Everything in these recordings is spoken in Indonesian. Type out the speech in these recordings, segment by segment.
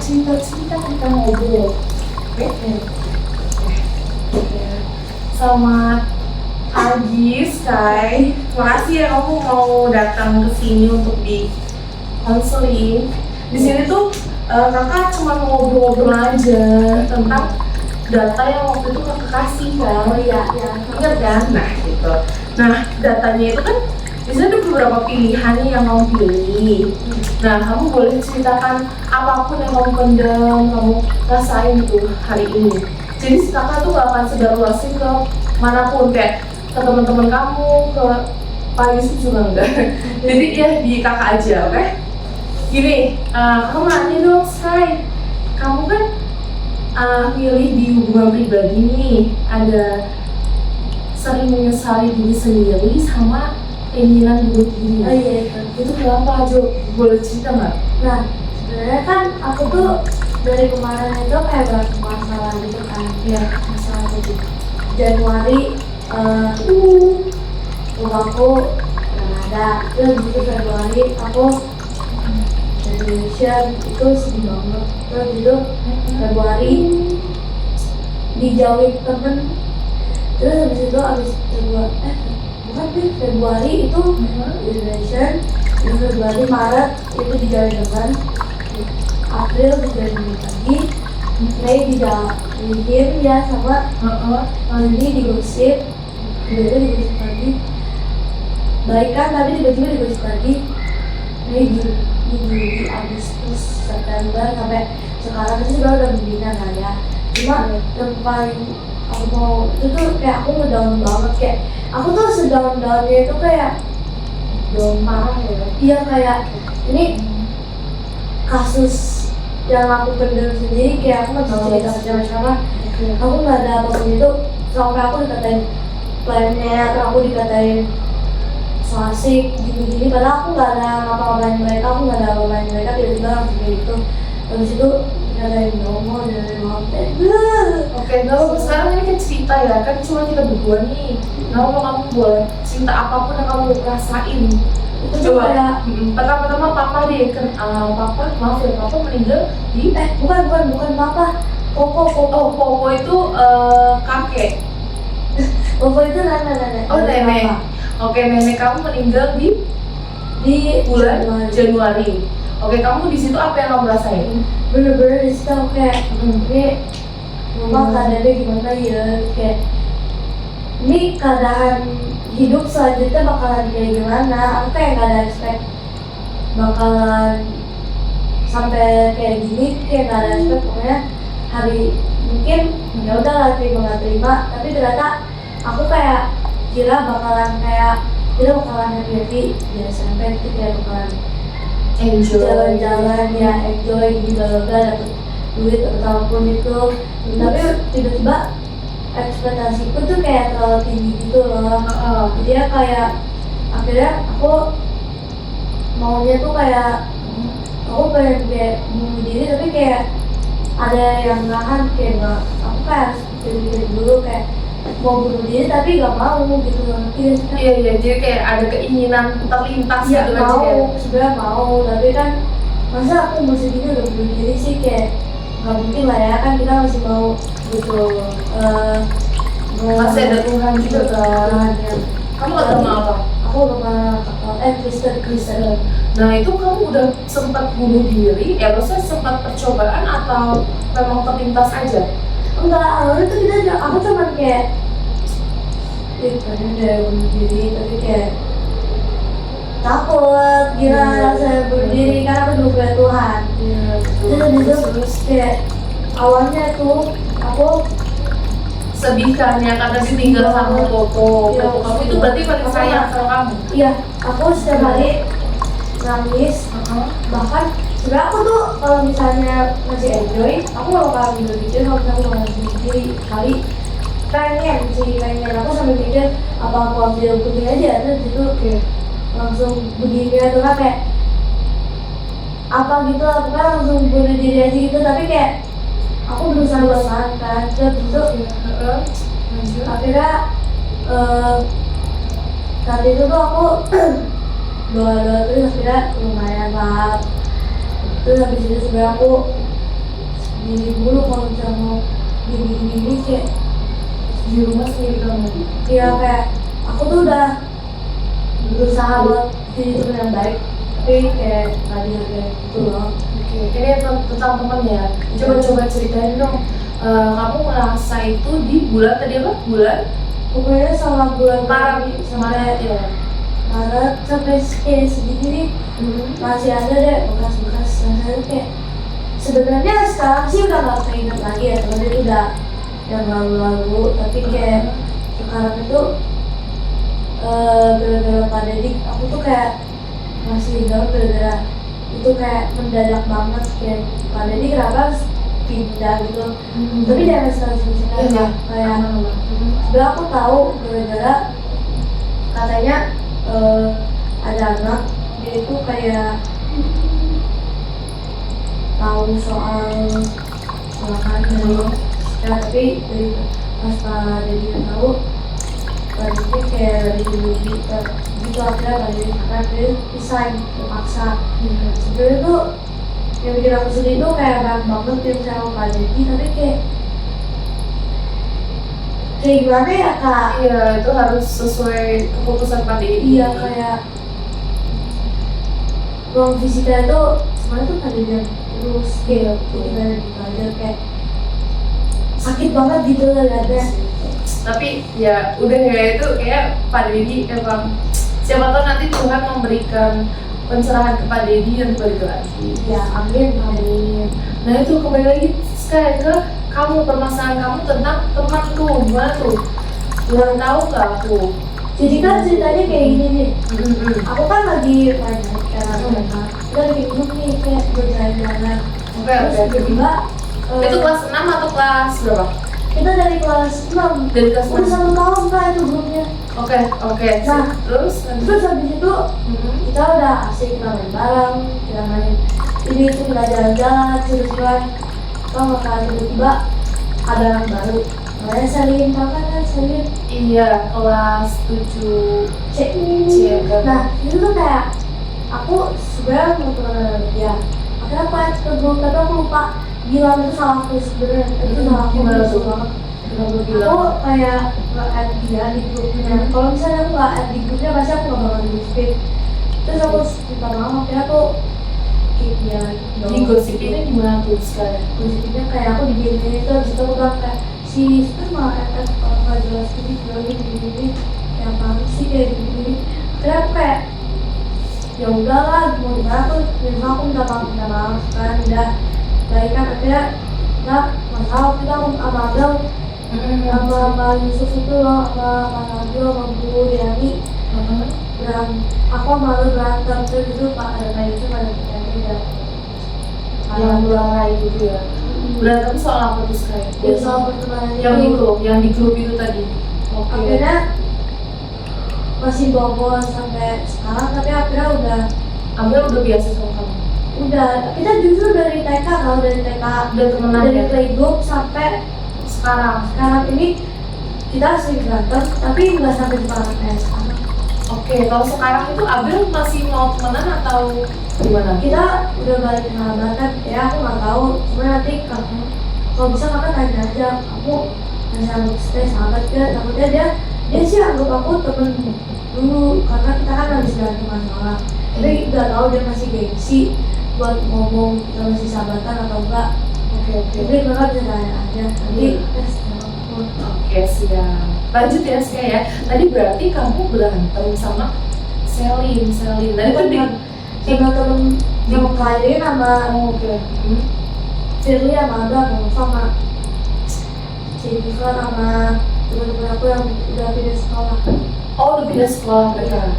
cerita-cerita, kita ngobrol. Oke? Selamat pagi, Sky. Makasih ya kamu mau datang ke sini untuk di konseling. Di sini tuh kakak cuma mau ngobrol-ngobrol aja tentang data yang waktu itu kakak kasih kan. Oh iya, Ingat kan? Nah gitu. Nah datanya itu kan di sini ada beberapa pilihan nih yang kamu pilih. Nah kamu boleh ceritakan apapun yang kamu pendam, kamu rasain tuh hari ini. Jadi si kakak tuh gak akan sebar luasin ke manapun, kayak ke teman-teman kamu, ke Pak Yusuf juga enggak. Jadi ya di kakak aja, oke? Gini, kamu nanya dong, Sky. Kamu kan milih di hubungan pribadi nih, ada sering menyesali diri sendiri sama keinginan bunuh diri. Oh iya Itu kenapa, Jo? Boleh cerita nggak? Nah, sebenarnya kan aku tuh dari kemarin itu kayak banyak masalah gitu kan. Ya. Masalah gitu. Januari rumahku nggak ada. Terus gitu Februari aku graduation itu sedih banget. Terus gitu Februari dijauhin temen. Terus habis Februari itu graduation. Terus Februari Maret itu dijauhin temen. April dijauhin lagi. Mei dijauhin ya sama Juni digosip. Digosip lagi. Baikan tapi tiba-tiba digosip lagi. Mei Juli, Agustus, September sampai sekarang itu sebenarnya udah mendingan lah ya. Cuma yang paling aku mau itu tuh kayak aku ngedown banget, kayak aku tuh sedown-downnya itu kayak Down parah ya? iya kayak ini kasus yang aku pendam sendiri, kayak aku nggak bisa cerita ke siapa-siapa. Aku nggak ada apapun itu, sampai aku dikatain planet, aku dikatain so asik gini-gini, padahal aku nggak ada ngapa-ngapain mereka, aku nggak ada ngapa-ngapain mereka, tiba-tiba langsung kayak gitu. Habis itu dikatain homo, dikatain mampet. Oke, nggak apa-apa. Sekarang ini kan cerita ya, kan cuma kita berdua nih. Nggak apa-apa, kamu boleh cerita apapun yang kamu rasain. Itu Coba, kayak pertama-tama papa deh, kan papa, maaf ya, papa meninggal di bukan papa, Popo. Oh, Popo itu kakek. Popo itu nenek. Oh, nenek. Oke, nenek kamu meninggal di bulan Januari. Oke, kamu di situ apa yang kamu rasain? Bener-bener di situ aku kayak ini mama keadaannya gimana ya, kayak ini keadaan hidup selanjutnya bakalan kayak gimana. Aku kayak gak ada expect bakalan sampai kayak gini, kayak gak ada expect. Pokoknya hari mungkin ya udahlah terima nggak terima, tapi ternyata aku kayak kira bakalan kayak kita bakalan happy ya, sampai itu kayak bakalan Enjoy. jalan-jalan ya, enjoy gitu, dapet duit atau apapun itu. Tapi tiba-tiba ekspektasiku tuh kayak terlalu tinggi gitu loh. Jadi ya kayak akhirnya aku maunya tuh kayak aku pengen kayak bunuh diri, tapi kayak ada yang nahan, kayak nggak, aku kayak harus pikir dulu kayak mau bunuh diri tapi nggak mau gitu loh. Iya, jadi kayak ada keinginan terlintas ya, gitu kan. mau, sebenarnya mau, tapi kan masa aku masih gini udah bunuh diri sih, kayak nggak mungkin lah ya, kan kita masih mau gitu. Masih ada Tuhan juga kan. Ya. Kamu agama apa? Aku agama Kristen. Nah itu kamu udah sempat bunuh diri, ya maksudnya sempat percobaan atau memang terlintas aja? Enggak, awalnya tuh aku cuman kayak pengen udah bunuh diri, tapi kayak takut gila rasanya bunuh diri karena aku juga punya Tuhan. Terus kayak awalnya tuh aku sedih kan ya, karena ditinggal sama Popo. Iya, Popo kamu itu berarti paling sayang sama kamu? Iya, aku setiap hari nangis. Bahkan sebenarnya aku tuh kalau misalnya masih enjoy, aku gak bakal mikir kalau misalnya aku masih sendiri kali pengen aku sambil mikir apa aku ambil kuning aja, terus itu kayak langsung begini atau kan kayak apa gitu, aku kan langsung bunuh diri aja gitu. Tapi kayak aku berusaha buat santai, terus itu akhirnya saat itu tuh aku doa terus akhirnya lumayan lah. Terus habis itu sebenarnya aku milih dulu kalau misalnya mau gini kayak Di rumah sendiri kamu. ya kayak aku tuh udah berusaha buat jadi teman yang baik tapi kayak nggak dihargai gitu loh. Oke, ini tentang teman ya. Coba ceritain dong. Kamu merasa itu di bulan tadi apa? Bulan Pokoknya selama bulan Maret, sampai ya. Maret sampai kayak segini nih masih ada deh bekas-bekas rasanya kayak sebenarnya sekarang sih udah nggak keinget lagi ya temen itu udah yang lalu-lalu tapi kayak sekarang itu gara-gara Pak Dedik aku tuh kayak masih down gara-gara itu kayak mendadak banget kayak Pak Dedik kenapa harus pindah gitu tapi dari sekarang Iya. kayak sebenarnya aku tahu gara-gara katanya ada anak dia itu kayak tahu soal kecelakaan dari ya tapi dari pas Pak Dedi tahu Pak Dedi kayak dari dulu gitu akhirnya Pak Dedi sekarang dia resign terpaksa sebenarnya tuh yang bikin aku sedih tuh kayak banyak banget tim sama Pak Dedi tapi kayak gimana ya kak? Iya, itu harus sesuai keputusan Pak Dedi. Iya kayak ruang fisika itu sebenarnya tuh pada yang terus kayak udah belajar kayak sakit banget gitu lah liatnya. Tapi ya udah ya itu kayak Pak Dedi emang siapa tahu nanti Tuhan memberikan pencerahan ke Pak Dedi yang balik lagi. Ya amin amin. Nah itu kembali lagi sekali ke kamu, permasalahan kamu tentang teman tuh gimana tuh? Belum tahu nggak aku? Jadi kan ceritanya kayak gini nih. Aku kan lagi banyak karena mereka kita lagi duduk nih kayak berjalan-jalan. Terus tiba-tiba itu kelas 6 atau kelas berapa? kita dari kelas 6 Dari kelas udah 6. 1 tahun kak itu grupnya. Oke. Nah, terus habis itu kita udah asik kita main bareng, kita main ini itu kita jalan-jalan, seru-seruan. Kalau tiba-tiba ada anak baru, namanya Salim, tau kan Salim? iya, kelas 7 C. kan? Nah itu tuh kayak aku sebenarnya mau temenan sama dia. Akhirnya aku add ke grup, tapi aku lupa bilang itu salah aku sebenarnya. Itu salah aku Gimana tuh? banget. Kenapa Aku bilang? kayak nge-add dia di grupnya. Kalau misalnya aku nggak add di grupnya, pasti aku nggak bakal di-speak. Terus aku minta maaf, akhirnya aku keep dia. Digosipinnya gimana tuh sekarang? Gosipinnya kayak aku digini-gini itu, habis itu aku bilang kayak si itu malah add kalau nggak jelas gini, kayak apaan sih kayak gini. Akhirnya aku kayak ya udahlah, mau gimana aku minta maaf kan udah baikan akhirnya nggak masalah kita sama Abel sama Mbak Yusuf itu loh sama Pak Nabil sama Bu Yani aku malu berantem terus itu Pak ada Pak Yusuf ada Pak Yani udah Yang mulai gitu ya. Berantem soal apa tuh sekarang? ya soal pertemanan yang di grup itu tadi. Oke. akhirnya masih bawa sampai sekarang tapi akhirnya Udah biasa sama kamu. udah kita justru dari TK kalau dari TK Udah temenan dari ya? playgroup sampai Sekarang. ini kita sering berantem tapi nggak sampai sekarang kayak sekarang. Oke, kalau sekarang itu Abel masih mau temenan atau gimana? Kita udah balik sahabatan ya aku nggak tahu cuma nanti kamu kalau bisa kakak tanya aja kamu masih anggap saya sahabat gak takutnya dia sih anggap aku temen dulu karena kita kan habis berantem masalah tapi nggak tahu dia masih gengsi buat ngomong kita masih sahabatan atau enggak. Oke. Jadi kakak bisa tanya aja nanti tes Oke, siap. Lanjut ya, Sia ya. Tadi berarti kamu berantem sama Selin. Tadi tuh di sama temen yang lain sama Oke. Firly sama Abah sama Jennifer sama teman-teman aku yang udah pindah sekolah. Oh, udah pindah sekolah mereka.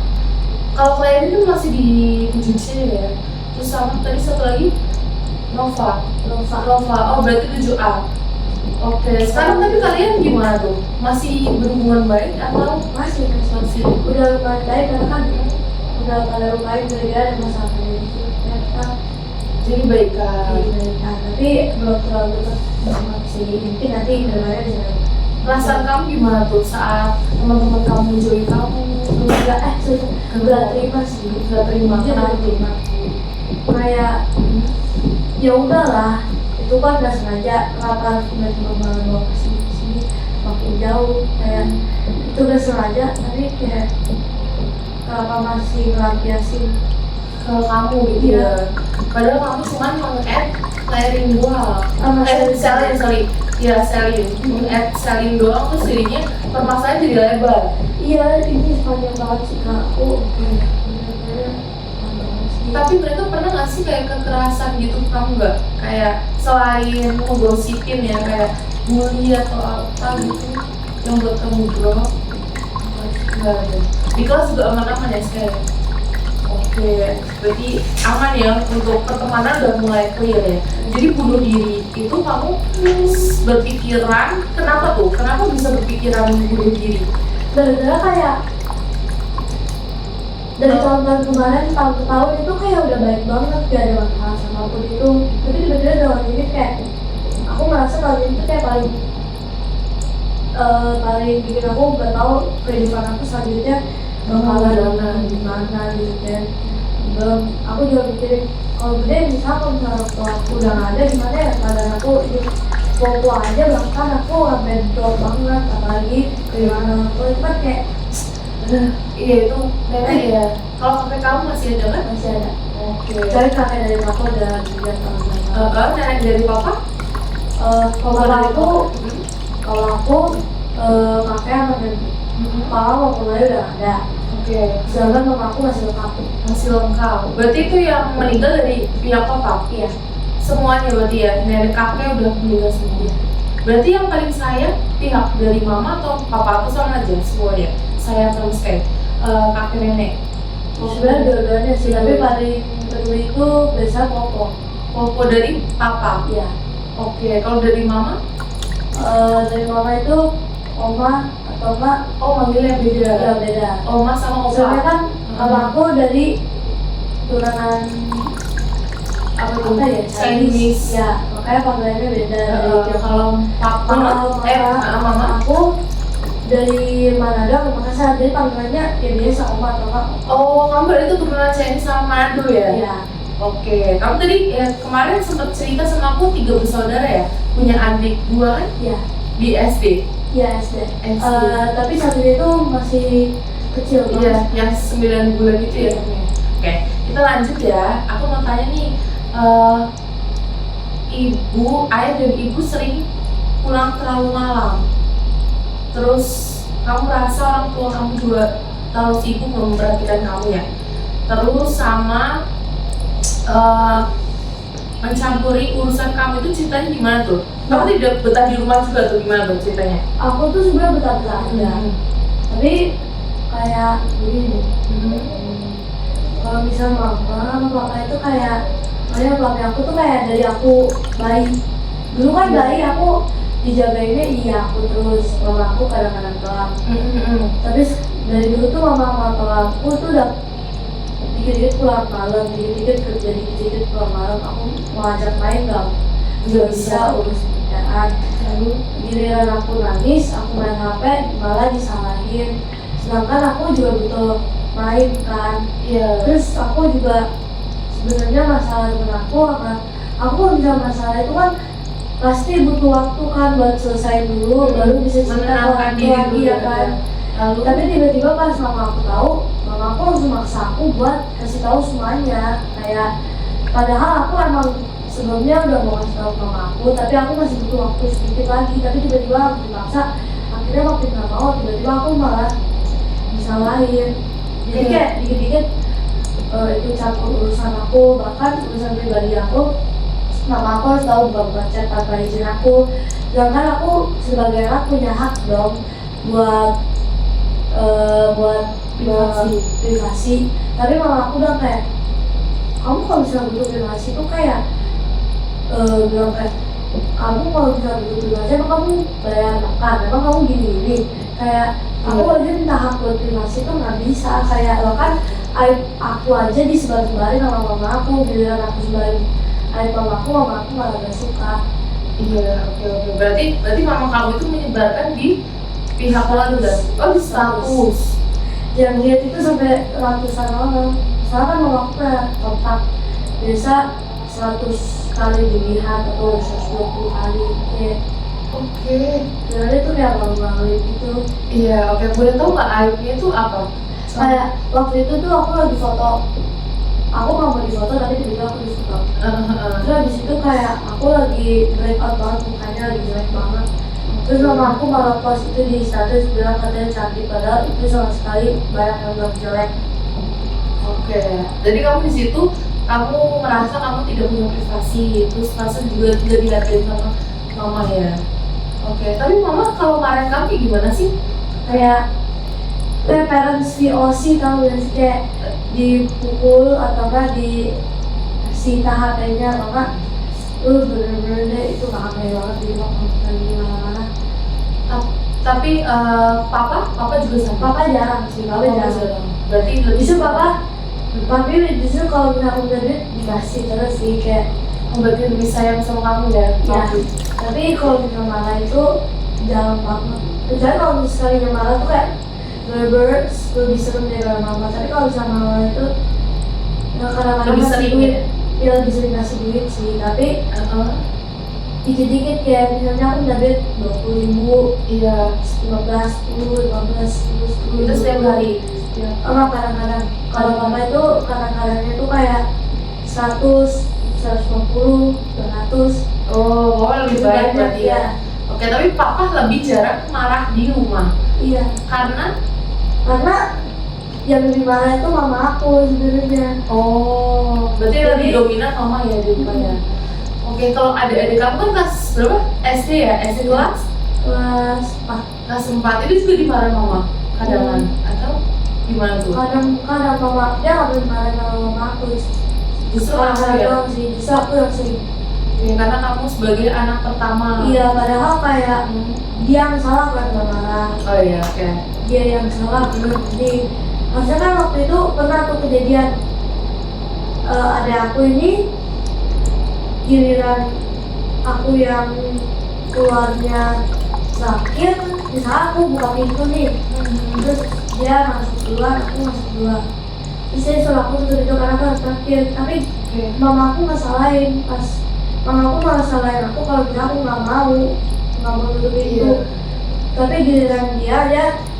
Kalau kalian itu masih di 7C ya. Terus sama tadi satu lagi Nova. Oh, berarti 7A. Oke, sekarang tapi kalian gimana tuh? Masih berhubungan baik atau masih udah lumayan baik karena kan udah pada lumayan gara-gara ada masalah kayak gitu ya kita jadi baikan? baikan tapi belum terlalu dekat sama si mungkin nanti kedepannya bisa Perasaan kamu gimana tuh saat teman-teman kamu join kamu? nggak terima sih Nggak terima, kenapa tuh? kayak ya udahlah itu kan nggak sengaja kenapa tiba-tiba malah bawa ke sini makin jauh kayak itu nggak sengaja tapi kayak kenapa masih ngelampiasin ke kamu gitu Iya. ya. Padahal kamu cuma meng-add layering doang. Selling, sorry. Ya, selling. Meng-add selling doang terus jadinya permasalahan jadi lebar. iya ini sepanjang banget sih kak aku bener-bener panjang sih. Tapi mereka pernah nggak sih kayak kekerasan gitu ke kamu nggak? Kayak selain ngegosipin ya kayak bully atau apa gitu yang buat kamu drop? Nggak ada. Di kelas juga aman-aman ya sekarang? Oke, berarti aman ya untuk pertemanan udah mulai clear ya. Jadi bunuh diri itu kamu berpikiran kenapa tuh? Kenapa bisa berpikiran bunuh diri? gara-gara kayak dari tahun-tahun kemarin tahun ke tahun itu kayak udah baik banget gak ada masalah sama aku gitu tapi tiba-tiba tahun ini kayak aku merasa tahun ini tuh kayak paling bikin aku gak tahu kehidupan aku selanjutnya bakalan gimana gitu kan belum aku juga mikirin kalau gede misalnya kalau misalnya waktu aku udah gak ada gimana ya keadaan aku hidup popo aja bahkan aku sampai drop banget apalagi kehilangan aku itu kan kayak Iya itu nenek ya. Kalau kakek kamu masih ada kan? masih ada Oke. tapi kakek dari aku udah meninggal tahun Nenek dari papa? kalau aku kakek sama dari papa mau mulai udah ada Oke. sedangkan mama aku masih lengkap Masih lengkap. Berarti itu yang meninggal dari pihak papa? iya Semuanya berarti ya. Nenek kakek udah meninggal semua. Berarti yang paling sayang pihak dari mama atau papa aku sama aja semuanya. Sayang terus kakek nenek. sebenarnya dua-duanya sih tapi paling peduli itu biasa popo Popo dari papa. iya Oke. Kalau dari mama? dari mama itu oma atau mak Oh manggilnya beda. ya beda Oma sama soalnya opa. kan kalau aku dari turunan Apa tuh? apa ya Chinese. ya makanya panggilannya beda dari tiap Kalau papa, mama. aku dari Manado ke Makassar jadi panggilannya ya biasa oma atau mak Oh, kamu berarti keturunan Chinese sama Manado ya? iya Oke, kamu tadi kemarin sempat cerita sama aku 3 bersaudara ya? Punya adik 2 kan? iya Di SD? iya SD SD. tapi satunya itu masih kecil Iya, banget yang 9 bulan itu ya? Oke, kita lanjut ya. Aku mau tanya nih, ayah dan ibu sering pulang terlalu malam. Terus kamu rasa orang tua kamu juga terlalu sibuk memperhatikan kamu ya? Terus sama mencampuri urusan kamu itu ceritanya gimana tuh? Kamu tidak betah di rumah juga tuh gimana tuh ceritanya? aku tuh sebenarnya betah-betah aja tapi kayak begini kalau misalnya mama sama papa itu kayak papi aku tuh kayak dari aku bayi dulu kan bayi aku dijagainnya iya aku terus mama aku kadang-kadang doang tapi dari dulu tuh mama sama papa aku tuh udah dikit-dikit pulang malam dikit-dikit kerja dikit-dikit pulang malam aku mau ajak main nggak bisa urus kerjaan lalu giliran aku nangis aku main HP malah disalahin sedangkan aku juga butuh main kan Iya. terus aku juga sebenarnya masalah dengan aku kalau bisa masalah itu kan pasti butuh waktu kan buat selesai dulu baru bisa cerita ke Menenangkan orang diri tua dulu dia ya kan Lalu tapi tiba-tiba pas mama aku tahu mama aku langsung maksa aku buat kasih tahu semuanya kayak padahal aku emang sebelumnya udah mau kasih tahu mama aku tapi aku masih butuh waktu sedikit lagi tapi tiba-tiba aku dipaksa akhirnya waktu nggak mau tiba-tiba aku malah disalahin jadi kayak dikit-dikit ikut campur urusan aku bahkan urusan pribadi aku mama aku harus tahu bukan chat tanpa izin aku sedangkan aku sebagai anak punya hak dong buat privasi tapi mama aku udah kayak kamu kalau misalnya butuh privasi tuh kayak bilang kayak kamu kalau misalnya butuh privasi emang kamu bayar makan emang kamu gini kayak aku aja minta hak buat privasi tuh nggak bisa kayak bahkan aib aku aja disebar-sebarin sama mama aku giliran aku sebarin aib mama aku malah gak suka. Iya, oke. Berarti mama kamu itu menyebarkan di pihak keluarga. Oh, di status. Yang lihat itu sampai ratusan orang. Soalnya kan mama aku kayak kontak biasa 100 kali dilihat atau 120 kali kayak Oke. sebenarnya tuh kayak malu-malu gitu. Iya, oke. Boleh tahu nggak aibnya itu apa? Kayak waktu itu tuh aku lagi foto, aku nggak mau difoto tapi tiba-tiba aku difoto. Terus habis itu kayak aku lagi breakout banget, mukanya lagi jelek banget. Terus mama aku malah post itu di status bilang katanya cantik, padahal itu sama sekali banyak yang bilang jelek. Oke. Jadi kamu di situ kamu merasa kamu tidak punya privasi, terus merasa juga tidak dihargai sama mama ya. Oke. Tapi mama kalau marahin kamu kayak gimana sih? Kayak parents VOC tau gak sih, kayak dipukul atau enggak disita HP-nya atau enggak bener-bener deh itu gak aneh banget jadi waktu lagi mana-mana. Tapi papa juga sama. Papa jarang sih, papa jarang. Berarti lebih Justru papi justru kalau misalnya aku punya duit dikasih terus sih kayak berarti lebih sayang sama kamu ya. ya. Tapi kalau misalnya marah itu jarang banget. Kecuali kalau misalnya marah tuh kayak bener-bener lebih serem daripada mama. Tapi kalau misalnya mama itu ya kadang-kadang lebih ngasih sering duit, ya? ya lebih sering ngasih duit sih. Tapi dikit-dikit kayak misalnya aku udah duit 20.000, Iya. 15, 10, 15, 10, 10. Itu setiap hari. Ya, enggak kadang-kadang. Kalau mama itu kadang-kadangnya tuh kayak 100, 150, 200. Oh, mama lebih baik Banyak, berarti ya. Oke, tapi papa lebih jarang marah di rumah. Iya. Karena Yang lebih marah itu mama aku sebenarnya. oh, berarti Jadi- lebih dominan mama ya di rumah ya. Oke, kalau adik-adik kamu kan kelas berapa? SD ya? SD kelas? Kelas 4. Kelas 4 itu juga dimarahin mama kadang atau gimana tuh? Kadang mama dia nggak boleh marah sama mama aku. Justru Kadang aku ya? doang sih, justru aku yang sering. Ya, karena kamu sebagai anak pertama. Iya, padahal kayak dia yang salah kan nggak marah. Oh iya, oke. Dia yang salah bener. Jadi harusnya kan waktu itu pernah tuh kejadian ada aku ini giliran aku yang keluarnya sakit, misalnya aku buka pintu nih, terus dia masuk duluan, aku masuk duluan. Terus dia suruh aku tutup itu karena aku harus terakhir. Tapi Oke. mama aku nggak salahin, pas mama aku malah salahin aku kalau misalnya aku nggak mau tutup pintu. Iya. Tapi giliran dia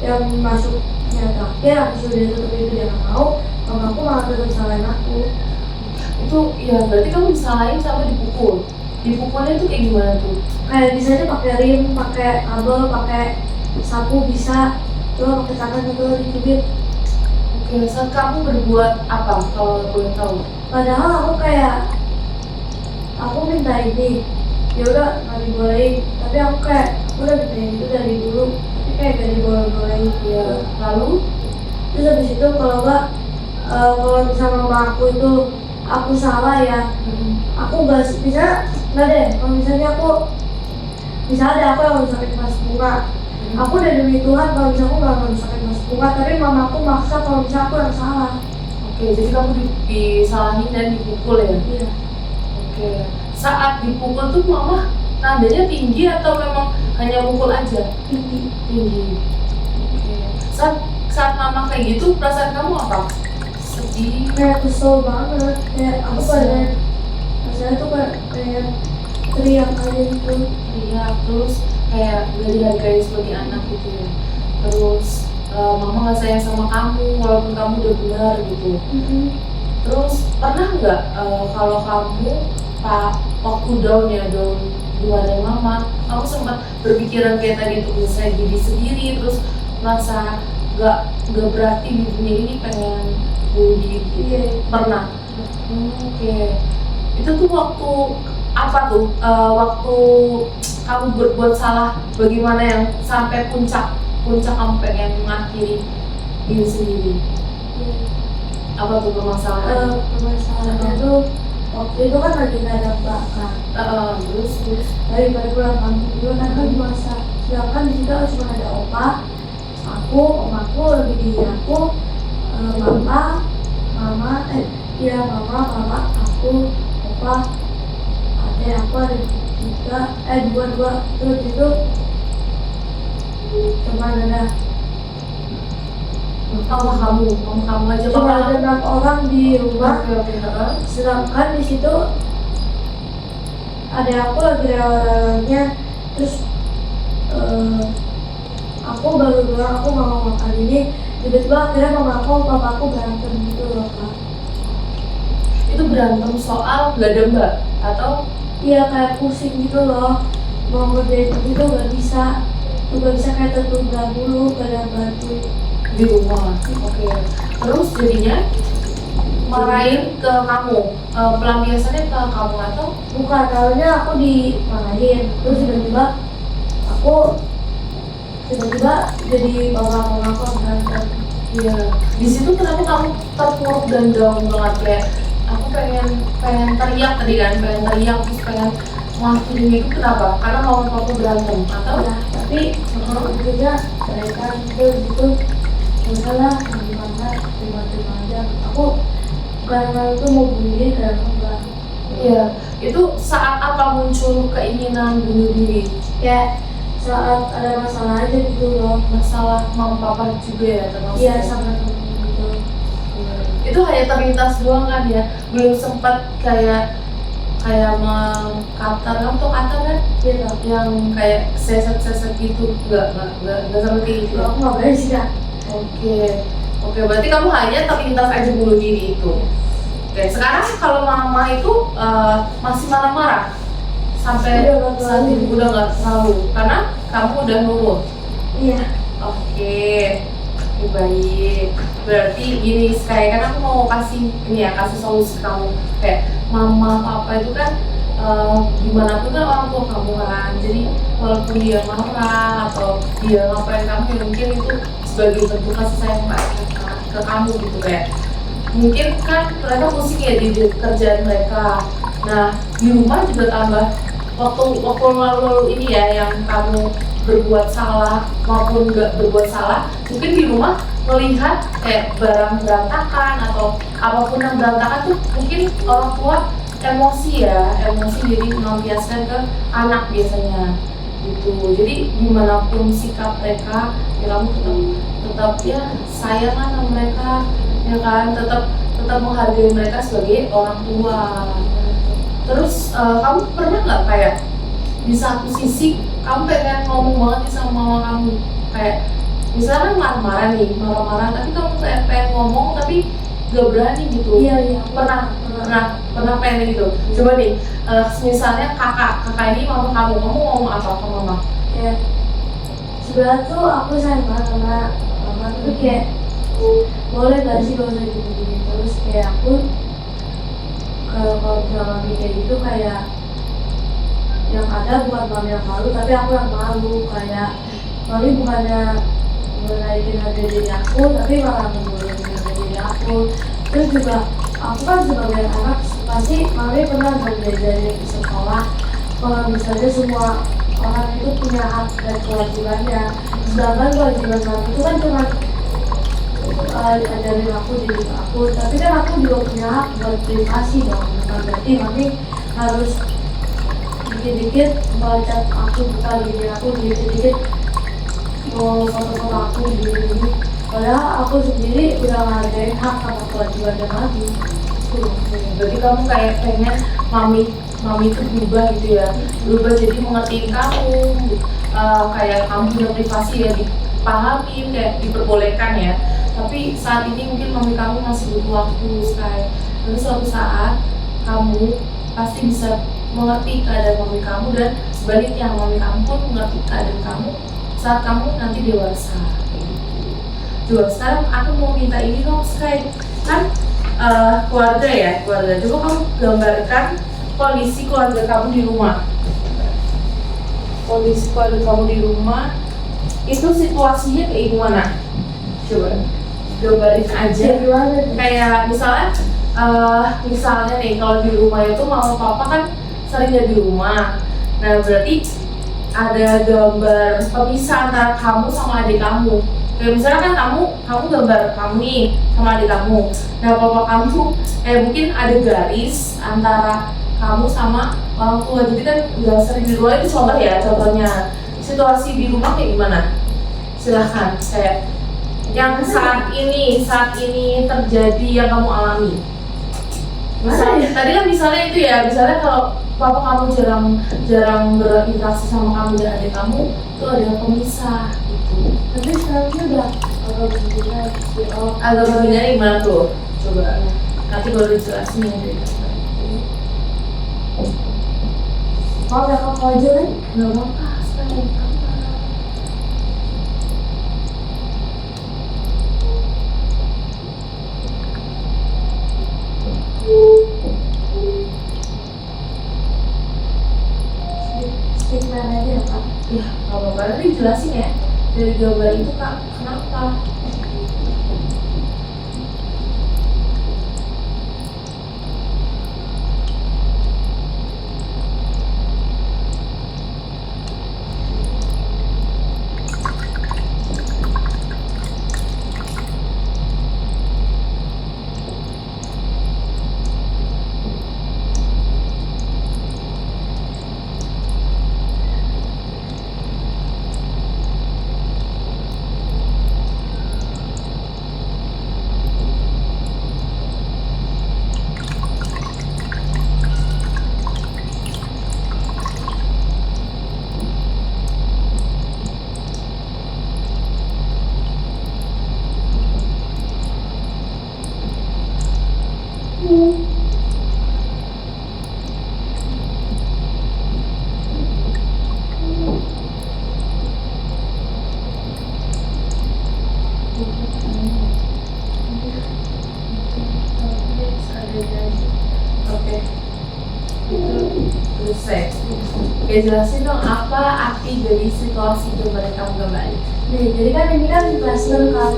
yang masuknya terakhir, aku suruh dia tutup pintu, dia nggak mau. Mama aku malah tetap salahin aku. Itu ya berarti kamu disalahin sama dipukul. Dipukulnya tuh kayak gimana tuh? Kayak bisa pakai rim, pakai kabel, pakai sapu bisa, cuma pakai tangan atau dicubit. Oke, saat kamu berbuat apa kalau boleh tahu? Padahal aku minta ini, ya udah nggak dibolehin. Tapi aku kayak udah minta itu dari dulu, tapi kayak gak dibolehin. Ya, lalu Terus habis itu kalau misalnya mama aku itu aku salah ya, aku nggak bisa nggak deh. Kalau misalnya misalnya aku yang rusakin mas bunga, aku udah demi Tuhan kalau misalnya aku nggak rusakin mas bunga, tapi mama aku maksa kalau misalnya aku yang salah. oke, jadi kamu disalahin dan dipukul ya? Iya. Oke, saat dipukul tuh mama nadanya tinggi atau memang hanya mukul aja? Tinggi. Tinggi. Oke, saat mama kayak gitu perasaan kamu apa? Sedih. Kayak kesel banget, kayak aku Kesel. pada rasanya tuh kayak teriak aja gitu. Iya, terus kayak gak dihargai sebagai anak gitu ya. Terus mama gak sayang sama kamu walaupun kamu udah benar gitu. Terus pernah nggak kalau kamu waktu down dimarahin mama, kamu sempat berpikiran kayak tadi untuk menyelesaikan diri sendiri, terus merasa gak berarti di dunia ini, pengen bunuh diri gitu? Iya. Pernah? Oke. Itu tuh waktu apa tuh? Waktu kamu berbuat salah bagaimana yang sampai puncak kamu pengen mengakhiri diri sendiri? Apa tuh permasalahan? Permasalahannya tuh waktu itu kan lagi nggak ada bakat. Terus Daripada pulang kampung juga kan masa, sedangkan di situ cuma ada opa, aku, omaku, lebih di aku, mama, aku, opa, adek aku ada dua, terus itu cuma ada mama kamu aja cuma papa ada 6 orang di rumah. Oke. Sedangkan di situ ada aku lagi rewel-rewelnya, terus aku baru bilang aku nggak mau makan ini, tiba-tiba akhirnya mama aku sama papa aku berantem gitu loh kak. Itu berantem soal gak ada mbak atau Iya kayak pusing gitu loh, mau ngerjain itu nggak bisa, tuh nggak bisa kayak tertunda dulu, gak ada bantu. di rumah? Oke. Terus jadinya marahin ke kamu, pelampiasannya ke kamu atau Bukan, awalnya aku dimarahin, terus tiba-tiba aku jadi bawa aku berantem. iya di situ kenapa kamu terpuruk dan down banget kayak aku pengen teriak tadi kan, pengen teriak terus pengen ngelakuin itu kenapa? Karena mama papa berantem atau Ya, tapi ujungnya mereka terus gitu, udahlah gimana, terima aja. Aku karena itu mau bunuh diri karena enggak. iya itu saat apa muncul keinginan bunuh diri? Kayak saat ada masalah aja gitu loh. Masalah mama papa juga ya termasuk? Iya sama temen gitu. Itu hanya terlintas doang kan ya, belum sempat kayak mengkatar, kamu tuh katar kan? Iya tau. Yang kayak seset gitu, nggak sampai kayak gitu. Aku nggak berani sih kak. Oke, berarti kamu hanya terlintas aja bunuh diri itu. Oke, sekarang kalau mama itu masih marah-marah sampai Udah nggak saat ini terlalu. udah nggak terlalu karena kamu udah nurut. Iya. Oke, baik. Berarti gini, kayak kan aku mau kasih ini ya, kasih solusi kamu. Kayak mama papa itu kan gimana pun kan orang tua kamu kan. Jadi walaupun dia marah atau dia ngapain kamu, ya mungkin itu sebagai bentuk kasih sayang mereka ke kamu gitu kayak. Mungkin kan mereka pusing ya di kerjaan mereka. Nah di rumah juga tambah waktu lalu ini ya yang kamu berbuat salah maupun nggak berbuat salah, mungkin di rumah melihat kayak barang berantakan atau apapun yang berantakan tuh mungkin orang tua emosi jadi melampiaskan ke anak biasanya gitu. Jadi gimana pun sikap mereka ya kamu tetap ya sayanglah sama mereka ya kan, tetap menghargai mereka sebagai orang tua. Terus kamu pernah nggak kayak di satu sisi kamu pengen ngomong banget nih sama mama kamu, kayak misalnya marah-marah tapi kamu kayak pengen ngomong tapi gak berani gitu? Iya. Pernah pengen gitu. Coba nih, misalnya kakak ini mama kamu ngomong apa ke mama? Kayak sebenarnya tuh aku sayang banget sama mama, tapi kayak boleh gak sih kalau saya gini terus, kayak aku kalau misalnya mami kayak gitu, kayak yang ada bukan mami yang malu tapi aku yang malu, kayak mami bukannya menaikin harga diri aku tapi malah menurunkan harga diri aku. Terus juga aku kan sebagai anak pasti mami pernah diajarin di sekolah kalau misalnya semua orang itu punya hak dan kewajibannya, sedangkan kewajiban mami itu kan cuma ajarin aku diri aku, tapi kan aku juga punya hak buat privasi dong. Bukan berarti mami harus dikit-dikit baca aku, bukan diri aku, dikit-dikit mau foto-foto aku gini-gini, padahal aku sendiri udah menghargai hak sama kewajiban dan mami. Berarti kamu kayak pengen mami itu berubah gitu ya, berubah jadi mengertiin kamu, kayak kamu punya privasi ya dipahamin, kayak diperbolehkan ya. Tapi saat ini mungkin mami kamu masih butuh waktu sekali. Lalu suatu saat kamu pasti bisa mengerti keadaan mami kamu, dan sebaliknya mami kamu pun mengerti keadaan kamu saat kamu nanti dewasa. Coba sekarang aku mau minta ini dong, Sky, kan keluarga. Coba kamu gambarkan kondisi keluarga kamu di rumah. Kondisi keluarga kamu di rumah itu situasinya kayak gimana? Coba gambarin aja. Kayak misalnya nih, kalau di rumah itu mama papa kan sering di rumah. Nah berarti ada gambar pemisah antara kamu sama adik kamu. Kayak misalnya kan kamu gambar kamu nih sama adik kamu. Nah papa kamu mungkin ada garis antara kamu sama orang tua. Jadi kan nggak sering di rumah, itu contoh ya, contohnya situasi di rumah kayak gimana? Silahkan, kayak yang saat ini terjadi yang kamu alami. Misalnya tadi kan misalnya itu ya, misalnya kalau papa kamu jarang berinteraksi sama kamu dan adik kamu, itu adalah pemisah gitu. Tapi sekarang dia udah agak berbeda sih. Oh, Agak berbeda gimana tuh? Coba nanti baru dijelasin ya dari kakak. mau ya kamu aja kan? Nggak apa-apa, sekarang apa? Stick man aja ya kak. Ya, nggak apa-apa, nanti jelasin ya dari gambar itu kak, kenapa? Oke, itu selesai. Oke, jelasin dong apa arti dari situasi gambar yang kamu gambarin. Nih, jadi kan ini kan classroom kan.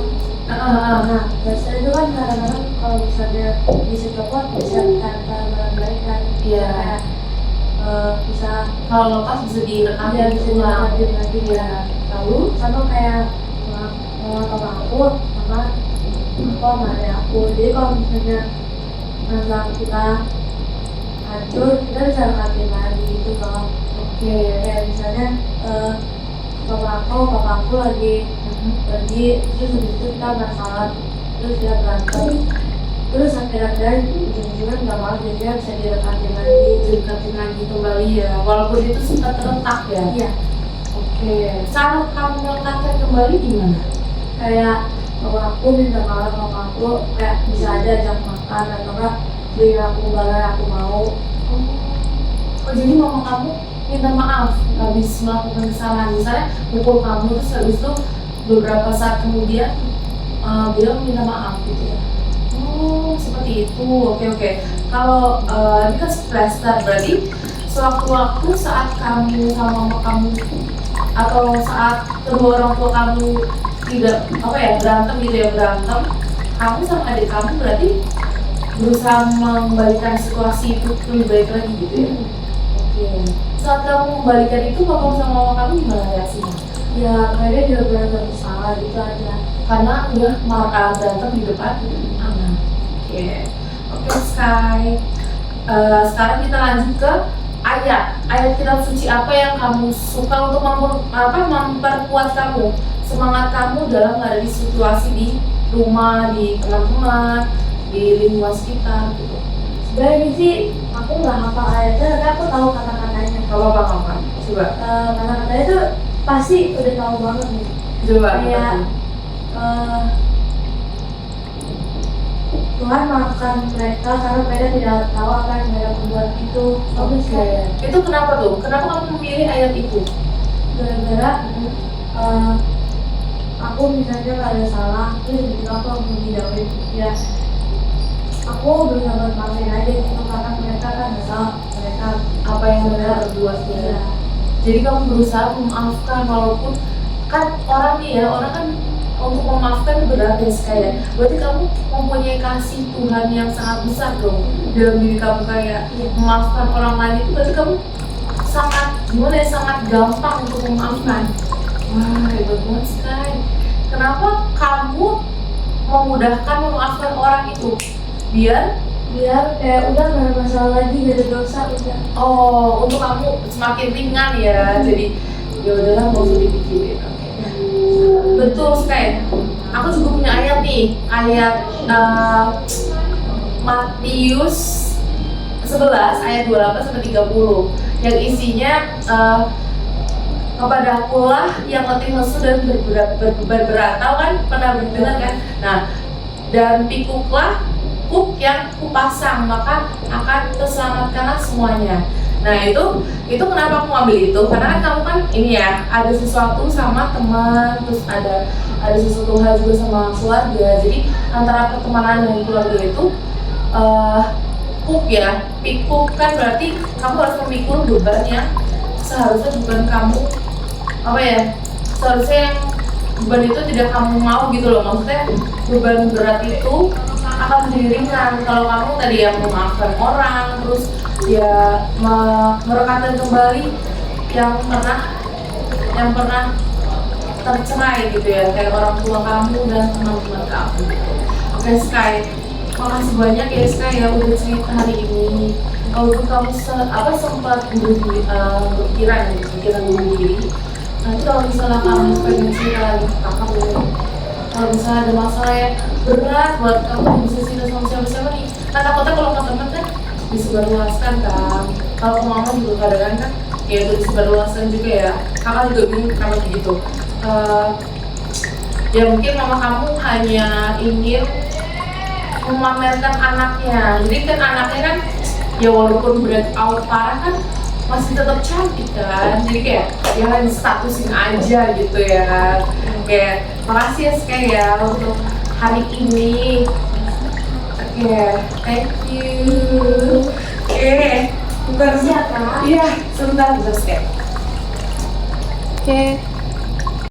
Ah, Nah, classroom itu kan kadang-kadang kalau misalnya bisa copot bisa tanpa baik kan. Iya. Kayak, bisa Kalau lepas bisa direkam dia bisa ulang. dilanjut lagi ya. Lalu sama kayak sama aku sama sama adek aku. Jadi kalau misalnya masa kita hancur kita bisa rekatin lagi gitu loh. Oke. Kayak misalnya papa aku lagi pergi terus habis itu kita masalah terus kita berantem terus akhir-akhir ujung-ujungnya nggak mau jadi bisa direkatin lagi. Didekatin lagi kembali ya, walaupun itu sempat terletak ya. Iya, Oke. Cara kamu melekatkan kembali gimana? kayak papa aku minta maaf sama aku kayak bisa aja ajak makan atau enggak beli aku barang yang aku mau. Oh, jadi mama kamu minta maaf habis melakukan kesalahan, misalnya pukul kamu terus habis itu beberapa saat kemudian bilang minta maaf gitu ya. Oh, seperti itu. Oke. Kalau ini kan semester, berarti sewaktu-waktu saat kamu sama mama kamu atau saat kedua orang tua kamu tidak berantem gitu ya, kamu sama adik kamu berarti berusaha mengembalikan situasi itu lebih baik lagi gitu ya. Oke. Saat kamu mengembalikan itu, papa sama mama kamu gimana reaksinya? Ya mereka juga berantem salah gitu aja. Karena udah malah berantem di depan anak. Oke Sky. Sekarang kita lanjut ke ayat kitab suci apa yang kamu suka untuk memperkuat kamu, semangat kamu dalam menghadapi situasi di rumah, di teman-teman, di lingkungan sekitar gitu. Sebenarnya sih aku nggak hafal ayatnya tapi aku tahu kata-katanya. Apa? Coba. Kata-katanya tuh pasti udah tahu banget nih. Coba. Kayak Tuhan maafkan mereka karena mereka tidak tahu apa yang mereka perbuat itu. Oke. Itu kenapa tuh? Kenapa kamu memilih ayat itu? Gara-gara aku misalnya nggak ada salah, terus tiba-tiba aku langsung dijauhin. Ya, aku berusaha maafin aja gitu karena mereka kan nggak tahu mereka Apa yang mereka berbuat ya? ya. Jadi kamu berusaha memaafkan, walaupun kan orang kan untuk memaafkan berat ya sekali. Berarti kamu mempunyai kasih Tuhan yang sangat besar dong dalam diri kamu, kayak memaafkan orang lain itu berarti kamu sangat gampang untuk memaafkan. Wah, hebat banget Sky. Kenapa kamu memudahkan memaafkan orang itu? Biar Kayak udah nggak ada masalah lagi, gak ada dosa udah. oh, untuk kamu semakin ringan ya. Jadi ya udahlah, nggak usah dipikirin. Oke. Betul Sky. Aku juga punya ayat nih, ayat Matius 11 ayat 28 sampai 30 yang isinya kepada akulah yang letih lesu dan berberat, tahu kan, pernah dengar kan? Nah, dan pikuklah kuk yang kupasang, maka akan terselamatkanlah semuanya. Nah itu kenapa aku ngambil itu, karena kan kamu kan ini ya, ada sesuatu sama teman, terus ada sesuatu hal juga sama keluarga. Jadi antara pertemanan dan keluarga itu kuk ya, pikuk kan berarti kamu harus memikul beban yang seharusnya bukan kamu, apa ya, seharusnya yang beban itu tidak kamu mau gitu loh. Maksudnya beban berat itu akan menjadi ringan kalau kamu tadi yang memaafkan orang, terus ya merekatkan kembali yang pernah tercerai gitu ya, kayak orang tua kamu dan teman-teman kamu gitu. Oke Sky, makasih banyak ya Sky ya udah cerita hari ini. Walaupun kamu sempat berpikiran bunuh diri, nanti kalau misalnya kamu pengen cerita lagi ke kakak boleh. Kalau misalnya ada masalah yang berat buat kamu bisa cerita sama siapa-siapa nih, kan takutnya kalau ke teman kan disebarluaskan kan, kalau ke mama juga kadang kan ya itu disebarluaskan juga ya. Kakak juga bingung kenapa begitu. Ya mungkin mama kamu hanya ingin memamerkan anaknya, jadi kan anaknya kan ya walaupun break out parah kan masih tetap cantik kan, jadi kayak ya hanya statusin aja gitu ya. Kayak makasih ya Sky ya untuk hari ini. Oke, thank you. Oke, bentar. Siapa? Iya, sebentar Sky. Oke.